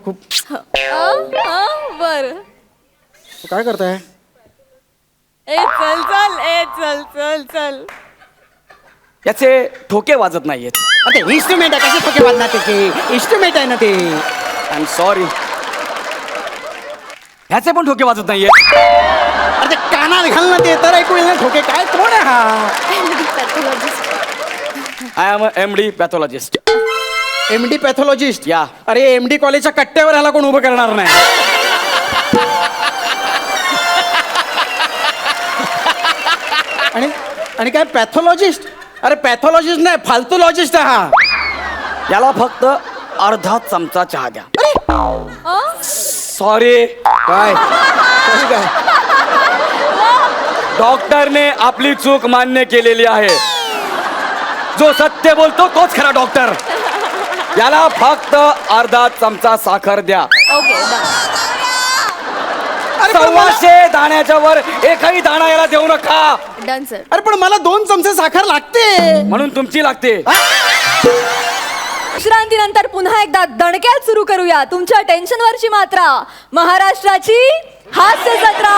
खूप. बर काय करताय? ए चल चल ए चल चल चल. याचे ठोके वाजत नाहीयेत. अरे इन्स्ट्रुमेंट आहे, कसे ठोके वाजणार त्याचे? इन्स्ट्रुमेंट आहे ना ते. I am sorry. ह्याचे पण ठोके वाजत नाहीयेत. अरे ते कानात घाल ना ते, तर ऐकू येईल ना ठोके. काय कोण आहे हा? I am MD pathologist. MD pathologist. या. अरे MD कॉलेजच्या कट्ट्यावर ह्याला कोण उभं करणार नाही. आणि आणि काय पॅथॉलॉजिस्ट? अरे पॅथॉलॉजिस्ट नाही, फालतूलॉजिस्ट आहे हा. याला फक्त अर्धा चमचा चहा द्या. सॉरी. काय काय? डॉक्टरने आपली चूक मान्य केलेली आहे. जो सत्य बोलतो तोच खरा डॉक्टर. याला फक्त अर्धा चमचा साखर द्या. ओके अरे पण मला- 125 दाण्याच्या वर एकही दाणा याला देऊ नका. Done sir. अरे पण मला 2 चमचे साखर लागते. म्हणून तुमची लागते. विश्रांतीनंतर पुन्हा एकदा दणक्यात सुरू करूया तुमच्या टेन्शनवरची मात्रा. महाराष्ट्राची हास्य जत्रा.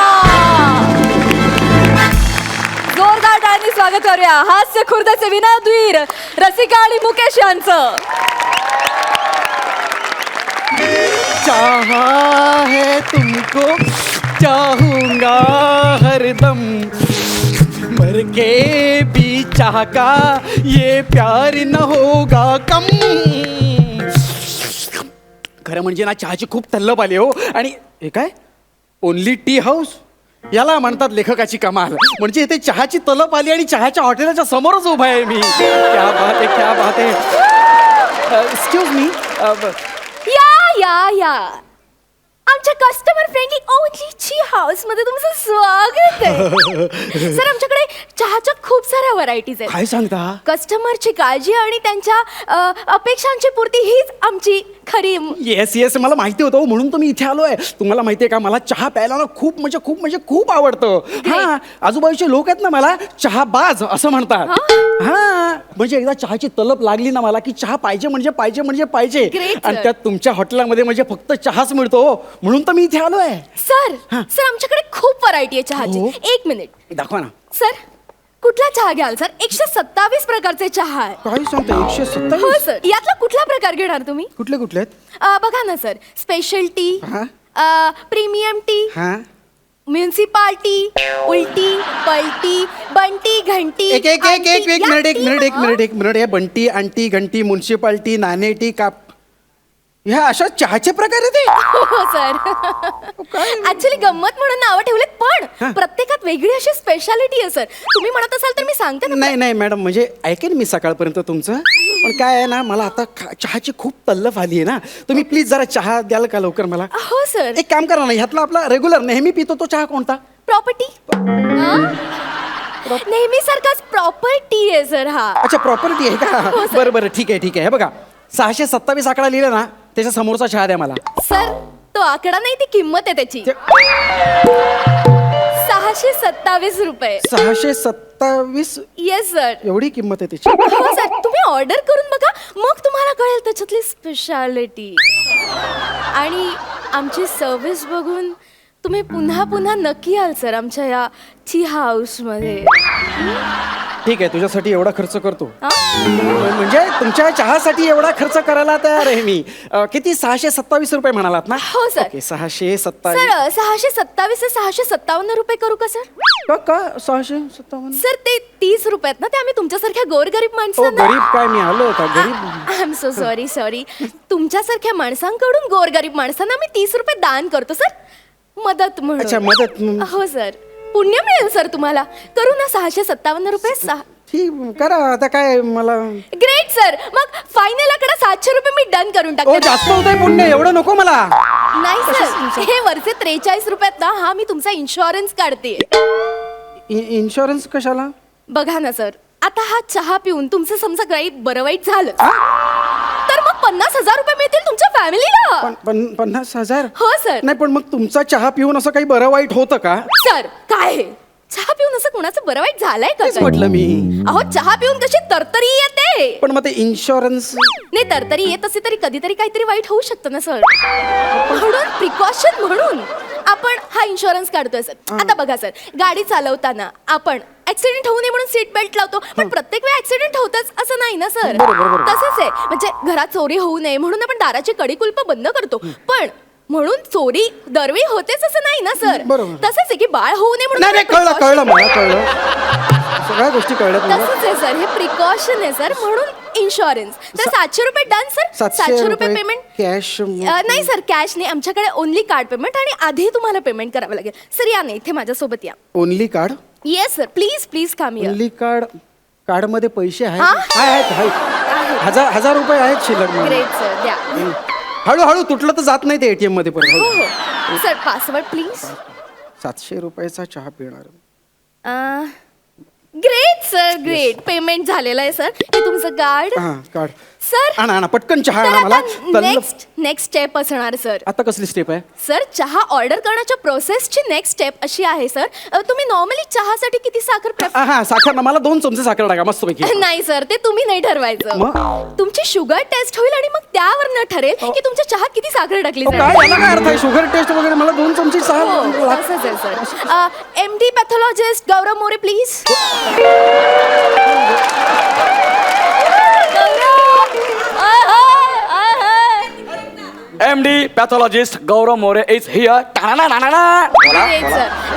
जोरदार टाळ्यांनी स्वागत करूया हास्य खुर्दचे विनोदवीर रसिका आणि मुकेश यांचं. चाहा है तुमको चाहूंगा हरदम, मर के भी चाह का ये प्यार न होगा कम. खरं म्हणजे ना चहाची खूप तल्लप आली हो. आणि हे काय ओनली टी हाऊस, याला म्हणतात लेखकाची कमाल. म्हणजे इथे चहाची तलप आली आणि चहाच्या हॉटेलच्या समोरच उभा आहे मी. क्या बात आहे, क्या बात आहे. Excuse me. या आमच्या कस्टमर फ्रेंडली ओनली ची हाऊस मध्ये तुमचं स्वागत आहे. सर आमच्याकडे चहाच्या खूप साऱ्या व्हरायटीज आहेत. काय सांगता? कस्टमरची काळजी आणि त्यांच्या अपेक्षांची पूर्ती हीच आमची खरी. येस मला माहिती होतं, म्हणून तर मी इथे आलोय. तुम्हाला माहितीये का, मला चहा प्यायला ना खूप आवडतं. हा, आजूबाजूचे लोक आहेत ना मला चहाबाज असं म्हणतात. हा, म्हणजे एकदा चहाची तलप लागली ना मला की चहा पाहिजे म्हणजे पाहिजे. Great, आणि sir. त्यात तुमच्या हॉटेलमध्ये म्हणजे फक्त चहाच मिळतो, म्हणून तर मी इथे आलोय. सर आमच्याकडे खूप व्हरायटी आहे चहाची. हो. 1 मिनिट दाखवा ना. सर. कुठला चहा घ्याल सर? 127 प्रकारचे चहा आहे. काय सांगता? हो 127? सर. यातला कुठला प्रकार घेणार तुम्ही? कुठले आहेत? बघा ना सर, स्पेशल टी, हा. प्रीमियम टी, हा, म्युन्सिपाल्टी, उलटी, पलटी, बंटी, घंटी. एक मिनिट. हे बंटी, आंटी, घंटी, म्युन्सिपाल्टी, नाणेटी, काप, ह्या अशा चहाचे प्रकार आहे ते. हो सर. ऍक्च्युली गंमत म्हणून नावं ठेवलेत, पण प्रत्येकात वेगळी अशी स्पेशालिटी आहे सर. तुम्ही म्हणत असाल तर मी सांगते ना. नाही मॅडम, म्हणजे ऐकेन मी सकाळपर्यंत तुमचं. पण काय आहे ना, मला आता चहाची खूप तल्लफ आली आहे ना. तुम्ही प्लीज जरा चहा द्याल का लवकर मला? हो सर. एक काम करा ना, ह्यातला आपला रेग्युलर नेहमी पितो तो चहा कोणता? प्रॉपर्टी. नेहमी सारखाच प्रॉपर्टी आहे सर हा. अच्छा, प्रॉपर्टी आहे का? हो, sir. बरं ठीक आहे. हे बघा, 627 आकडा लिहिला ना, त्याच्या समोरचा चहा द्या मला. सर तो आकडा नाही, ती किंमत आहे त्याची. 627 रुपये. 627? Yes sir. एवढी किंमत आहे त्याची? हो सर, तुम्ही ऑर्डर करून बघा, मग तुम्हाला कळेल त्याच्यातली स्पेशालिटी. आणि आमची सर्व्हिस बघून तुम्ही पुन्हा नक्की याल सर आमच्या या टी हाऊस मध्ये. ठीक आहे, तुझ्यासाठी एवढा खर्च करतो. म्हणजे तुमच्या चहासाठी एवढा खर्च करायला तयार आहे मी. किती? 627 रुपये म्हणालात ना? हो सर. ओके, 627. सर 627 ते 657 रुपये करू का सर? का 657? सर ते 30 रुपये आहेत ना, ते आम्ही तुमच्यासारख्या गोरगरीब ओ माणसांना. गरीब काय, मी आलो होता गरीब? I am so sorry. तुमच्यासारख्या माणसांकडून गोरगरीब माणसांना आम्ही 30 रुपये दान करतो सर, मदत म्हणून. अच्छा, मदत. हो सर, पुण्य मिळेल सर तुम्हाला. करू ना 657 रुपये? ठीक, करा. आता काय मला. Great sir. मग फायनल आकडा 700 रुपये मी डन करून ओ टाकते. जास्त होत आहे पुण्य, एवढं नको मला. नाही सर, हे वरचे 43 रुपयात ना, हा मी तुमचा इन्शुरन्स काढते. इन्शुरन्स कशाला? बघा ना सर, आता हा चहा पिऊन तुमचं समजा काही बरं वाईट झालं तर मग 50,000 रुपये मिळतील तुमच्या फॅमिलीला. 50,000? हो सर. नाही, पण मग तुमचा चहा पिऊन असं काही बरं वाईट होतं का? सर काय हे? चहा पिऊन असं कोणाचं बरं वाईट झालंय का तेच काय? म्हटलं मी. अहो चहा पिऊन कशी तरतरी येते. पण मग ते इन्शुरन्स नाही तरतरी येत असे तरी कधीतरी काहीतरी वाईट होऊ शकतं ना सर. म्हणून प्रिकॉशन म्हणून आपण हा इन्शुरन्स काढतोय सर. आता बघा सर, गाडी चालवताना आपण ऍक्सिडेंट होऊ नये म्हणून सीट बेल्ट लावतो, पण प्रत्येक वेळी ऍक्सिडेंट होतच असं नाही ना सर. तसंच आहे, म्हणजे घरात चोरी होऊ नये म्हणून आपण दाराची कडी कुलप बंद करतो, पण म्हणून चोरी दरवेळी होतेच असं नाही ना सर. बरोबर. तसंच आहे की बाळ होऊ नये नाही नाही, कळलं precaution- कळलं मला कळलं, सगळ्या गोष्टी कळल्यात मला. तसंच आहे सर, हे प्रिकॉशन आहे सर, म्हणून इन्शुरन्स. तर 700 रुपये डन सर. 700 रुपये पेमेंट कॅश. नाही सर, कॅश नाही, आमच्याकडे ओनली कार्ड पेमेंट, आणि आधी तुम्हाला पेमेंट करावं लागेल. सर या ना इथे माझ्यासोबत या. Only card. Yes sir, please please come here. Only card. Card मध्ये पैसे हा? आहेत आहेत. हजार रुपये आहेत शिल्लक मध्ये. ग्रेट सर, द्या. हळूहळू तुटलं तर जात नाही ते एटीएम मध्ये पण. हो हो सर, पासवर्ड प्लीज. 700 रुपयाचा चहा पिणार. Great sir, great. पेमेंट झालेलं आहे सर. हे तुमचं कार्ड. हा कार्ड. सर आणा आणा पटकन चहा आणा मला. नेक्स्ट स्टेप असणार सर. आता कसली स्टेप आहे? सर चहा ऑर्डर करण्याच्या प्रोसेसची नेक्स्ट स्टेप अशी आहे सर, तुम्ही नॉर्मली चहासाठी किती साखर हा साखर ना, मला 2 चमचे साखर टाका मस्त पैकी. नाही सर, ते तुम्ही नाही ठरवायचं. मग? तुमची शुगर टेस्ट होईल आणि मग त्यावर ठरेल की तुमच्या चहात किती साखर टाकली काय जाईल. याला काय अर्थ आहे? शुगर टेस्ट वगैरे मला 2 चमचे हो, चहा. तसंच आहे sir. MD pathologist Gaurav More please. MD pathologist Gaurav More is here.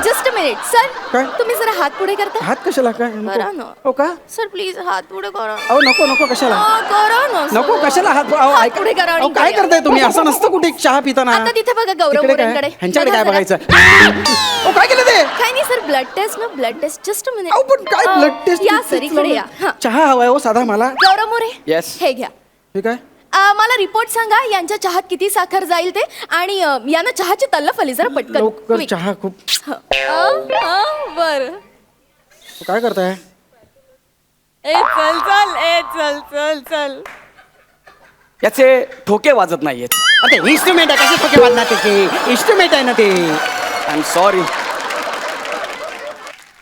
Just a minute sir, काय? तुम्ही जरा हात पुढे करता. हात कशाला काय? करा ना. हो का? सर प्लीज हात पुढे करा. अहो नको नको कशाला? करा ना sir. नको कशाला हात अहो, हात ऐका- पुढे करा आणि अहो, काय करा. करताय तुम्ही? असं नसतं कुठे चहा पिताना. आता तिथे बघा गौरव तिकडे काय? मोरेंकडे. ह्यांच्याकडे बघा काय जरा. बघायचं? अहो, काय केलं ते? काय नाही सर, ब्लड टेस्ट ना, blood test. Just a minute. अहो पण काय ब्लड टेस्ट? या सर, इकडे या. हा. चहा हवाय हो साधा मला. गौरव मोरे, Yes. हे घ्या. ठीक आहे. मला रिपोर्ट सांगा यांच्या चहात किती साखर जाईल ते, आणि यांना चहाची तल्लफ आली जरा पटकन. लवकर Quick. चहा खूप. बर. काय करताय? चल चल. याचे ठोके वाजत नाहीयेत. अरे इन्स्ट्रुमेंट आहे, कसे ठोके वाजणार त्याचे? इन्स्ट्रुमेंट आहे ना ते. I am sorry.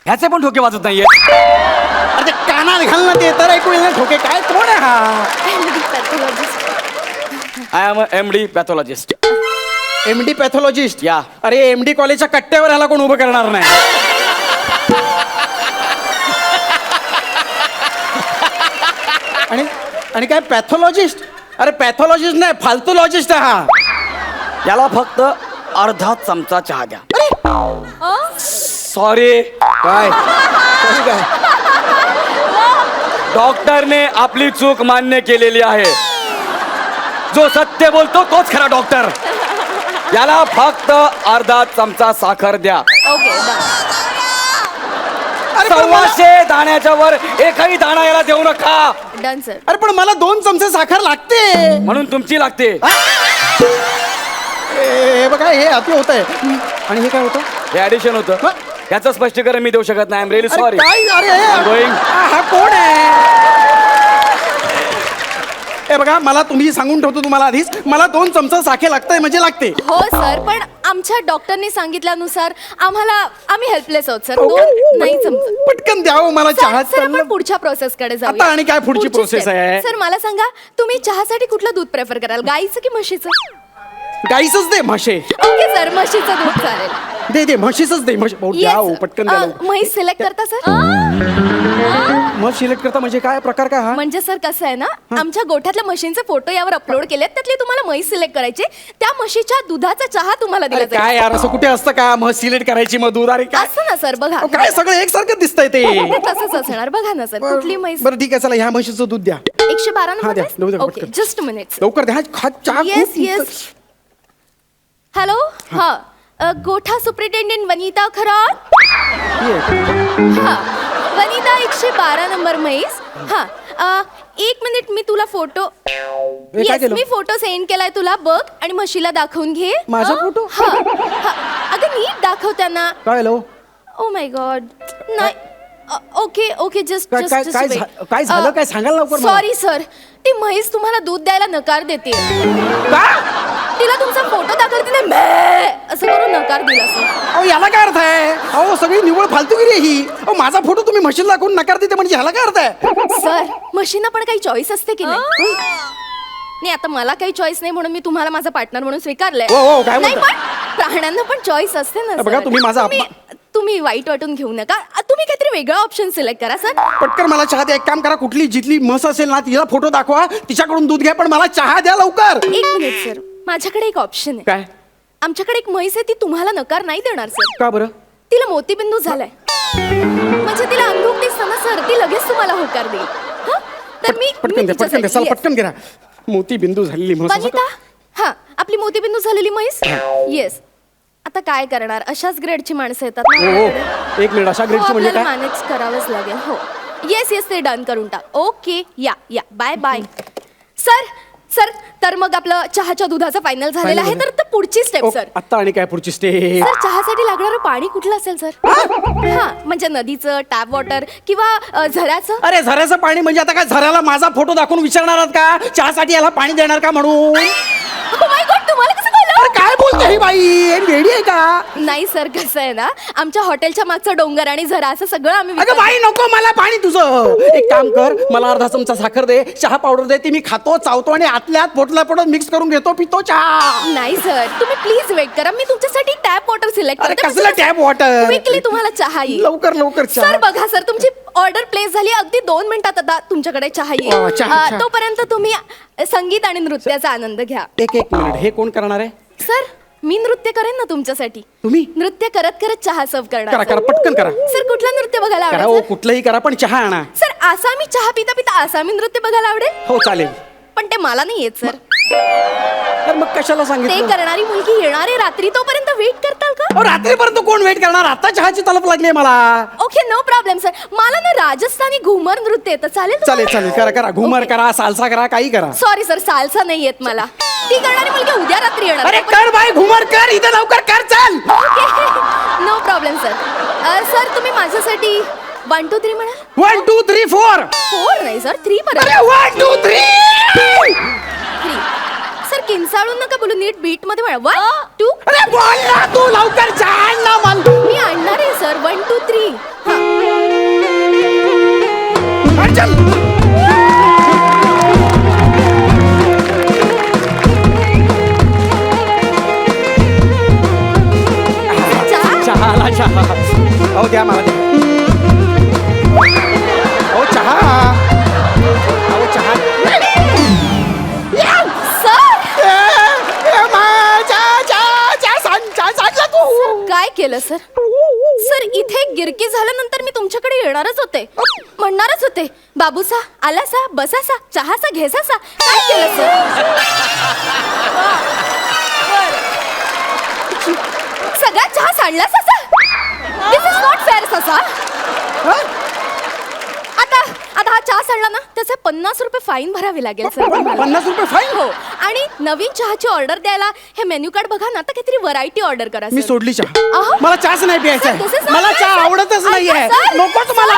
ह्याचे पण ठोके वाजत नाहीयेत. अरे ते कानात घाल ना ते तर ऐकू येईल ना ठोके. काय कोण आहे हा? I am MD pathologist. MD pathologist. या. अरे MD कॉलेजच्या कट्ट्यावर ह्याला कोण उभं करणार नाही. आणि आणि काय पॅथॉलॉजिस्ट? अरे पॅथॉलॉजिस्ट नाही, फालतूलॉजिस्ट आहे हा. याला फक्त अर्धा चमचा चहा द्या. सॉरी. काय काय? डॉक्टरने आपली चूक मान्य केलेली आहे. जो सत्य बोलतो तोच खरा डॉक्टर. याला फक्त अर्धा चमचा साखर द्या. ओके अरे पण मला- 125 दाण्याच्या वर एकही दाणा याला देऊ नका. Done sir. अरे पण मला 2 चमचे साखर लागते. म्हणून तुमची लागते. हे बघा हे अति होत आहे. आणि हे काय होतं? हे ऍडिशन होतं. हा? याचं स्पष्टीकरण मी देऊ शकत नाही. आय एम रिअली अरे सॉरी. काय? अरे going. हा कोण आहे? हे बघा मला तुम्ही सांगून ठेवतो तुम्हाला आधीच, मला 2 चमचा साखर लागतंय म्हणजे लागते. हो सर, पण आमच्या डॉक्टरनी सांगितल्यानुसार आम्ही हेल्पलेस आहोत सर. हो, 2 नाही चमचा. पटकन द्यावं मला चहा. सर आपण पुढच्या प्रोसेस कडे जाऊ. आता आणि काय पुढची process आहे? सर मला सांगा, तुम्ही चहासाठी कुठलं दूध प्रेफर कराल, गाईचं की म्हशीचं? गाईचंच दे म्हशे. ओके सर, म्हशीचं दूध चालेल. दे म्हशीचंच दे. म्हशी भाऊ, द्या हो, पटकन द्या लवकर. म्हैस सिलेक्ट करता सर? म्हस सिलेक्ट करता म्हणजे काय प्रकार काय हा? म्हणजे सर कसं आहे ना, आमच्या गोठ्यातल्या म्हशींचे फोटो यावर अपलोड केलेत, त्यातली तुम्हाला म्हैस सिलेक्ट करायची, त्या म्हशीच्या दुधाचा चहा तुम्हाला दिला अरे जाईल. काय यार, असं कुठे असतं का म्हस सिलेक्ट करायची मग दूध? अरे काय असं ना सर, बघा. अहो, काय सगळं एकसारखं दिसतंय ते. तसंच असणार, बघा ना सर. कुठली म्हैस? बरं ठीक आहे, चला ह्या म्हशीचं दूध द्या. 112 हा, द्या. नंबर. द्या, ओके, पटकन. Just minute. लवकर द्या. हा चहा येस खूप- येस. हॅलो, हा. गोठा सुप्रिटेंडेंट वनिता खरात. ये. हा, वनिता 112 नंबर म्हैस. हा, 1 मिनिट, मी तुला फोटो. काय येस, केलं? मी फोटो सेंड केलाय तुला, बघ आणि म्हशीला दाखवून घे. माझा हा? फोटो? हा, हा. अगं नीट दाखव त्यांना. काय लो? Oh my God. नाही. ओके ओके, जस्ट काय- काय- काय झा- काय झालं? काय सांगाल लवकर मला. सॉरी सर, ती म्हैस तुम्हाला दूध द्यायला नकार देते. का? तिला तुमचा फोटो दाखवला, तिने म्या असं करून नकार दिला सर. अहो याला काय अर्थ आहे? अहो सगळी निव्वळ फालतूगिरी आहे ही. अहो माझा फोटो तुम्ही मशीन दाखवून नकार देते म्हणजे ह्याला काय अर्थ आहे? सर मशीनला पण काही चॉईस असते की नाही? नाही आता मला काही चॉईस नाही म्हणून मी तुम्हाला माझा पार्टनर म्हणून स्वीकारलंय. हो, काय नाही बोलताय? पण प्राण्यांना पण चॉईस असते ना बघा, सर. तुम्ही माझा तुम्ही वाईट वाटून घेऊ नका. तुम्ही काहीतरी वेगळा ऑप्शन सिलेक्ट करा सर. पटकन मला चहा द्या. एक काम करा, कुठली जिथली म्हस असेल ना तिला फोटो दाखवा, तिच्याकडून दूध घ्या, पण मला चहा द्या लवकर. एक मिनिट सर, माझ्याकडे एक ऑप्शन आहे. काय? आमच्याकडे एक म्हैस आहे, ती तुम्हाला नकार नाही देणार सर. का बरं? तिला मोतीबिंदू झालाय. म्हणजे तिला अंधूक दिसतं ना सर, ती लगेच तुम्हाला होकार देईल. हं? तर मी पटकन द्या, पटकन द्या, चला Yes. पटकन घ्या. मोती बिंदू झालेली म्हस असं बनिता हा आपली मोतीबिंदू झालेली म्हैस. येस. आता काय करणार, अशाच ग्रेडची माणसं येतात का? ना हो आपल्याकडे. एक मिनिट, अशा हो, ग्रेडची म्हणजे आपल्याला काय? मॅनेज करावंच लागेल. हो येस येस, ते डन करून टाक. ओके या या, बाय बाय. सर सर, तर मग आपलं चहाच्या दुधाचं फायनल झालेलं आहे. तर पुढची स्टेप ओ, सर. आता आणि काय पुढची स्टेप? सर चहासाठी लागणारं पाणी कुठलं असेल सर? हा म्हणजे नदीचं, टॅप वॉटर किंवा झऱ्याचं. अरे झऱ्याचं पाणी म्हणजे आता काय झऱ्याला माझा फोटो दाखवून विचारणार आहात का चहासाठी याला पाणी देणार का म्हणून? Oh my God, तुम्हाला कसं कळलं? अरे काय बोलते ही बाई, हे वेडी आहे का? नाही सर, कसं आहे ना, आमच्या हॉटेलच्या मागचं डोंगर आणि झरा असं सगळं आम्ही अगं विकतो. बाई नको मला पाणी तुझं. एक काम कर, मला अर्धा चमचा साखर दे, चहा पावडर दे, ती मी खातो, चावतो आणि आतल्या आत पोटला पोटात मिक्स करून घेतो, पितो चहा. नाही सर, तुम्ही प्लीज वेट करा. मी तुमच्यासाठी टॅप वॉटर सिलेक्ट अरे कसलं टॅप वॉटर? क्विकली तुम्हाला चहा येईल. लवकर लवकर चहा. सर बघा सर, तुमची ऑर्डर प्लेस झाली, अगदी 2 मिनिटात आता तुमच्याकडे चहा वा, येईल. चहा, चहा. तोपर्यंत तुम्ही संगीत आणि नृत्याचा आनंद घ्या. एक मिनिट, हे कोण करणार आहे? सर मी नृत्य करेन ना तुमच्यासाठी. तुम्ही? नृत्य करत करत चहा सर्व करणार. करा करा, पटकन करा. सर कुठलं नृत्य बघायला करा, आवडेल ओ कुठलंही करा पण चहा आणा. सर? आसामी चहा पिता पिता आसामी नृत्य बघायला आवडेल. हो चालेल. पण ते मला नाही येत सर. तर मग कशाला ते सांगितलं? करणारी मुलगी येणार आहे रात्री, तोपर्यंत वेट करताल का? अहो, रात्रीपर्यंत कोण वेट करणार? आता चहाची तलप लागली मला. Okay no problem sir. मला ना राजस्थानी घुमर नृत्य येतं. चालेल चालेल चालेल, करा करा, घुमर करा, सालसा करा, काही करा. सॉरी सर, सालसा नाही येत मला. ती करणारी मुलगी उद्या रात्री येणार. अरे कर बाई, घुमर कर, इथं लवकर कर, चल. No problem sir. सर तुम्ही माझ्यासाठी 1 2 3 म्हणाल? 1 2 3 4. 4 नाही सर, 3 पर्यंत. अरे 1 2 3. 3. सर किंचाळून नका बोलू, नीट बीट मध्ये म्हणा. 1 2. अरे बोल ना तू, लवकर चहा ना मन. मी आणणार आहे सर. 1 2 3. चल. चहा आला, चहा. अहो द्या मला, द्या. अहो चहा. अहो चहा. काय केलं सर? सर इथे गिरकी झाल्यानंतर मी तुमच्याकडे येणारच होते, म्हणणारच होते, बाबूसा आलासा, बसासा, चहासा, घेसासा. काय केलं सर? सगळा चहा सांडलास असा? दिस इज नॉट फेअर ससा. आता आता हा चहा सांडला ना, त्याचे 50 रुपये फाईन भरावे लागेल सर. 50 रुपये फाईन? हो. आणि नवीन चहाची ऑर्डर द्यायला हे मेन्यू कार्ड बघा ना, आता काहीतरी व्हरायटी ऑर्डर करा मी सर. सोडली चहा. अहो. मला चहाच नाही प्यायचा. Sir, this is not मला fair, चहा sir. आवडतच नाहीये. ऐका, sir. नकोच मला.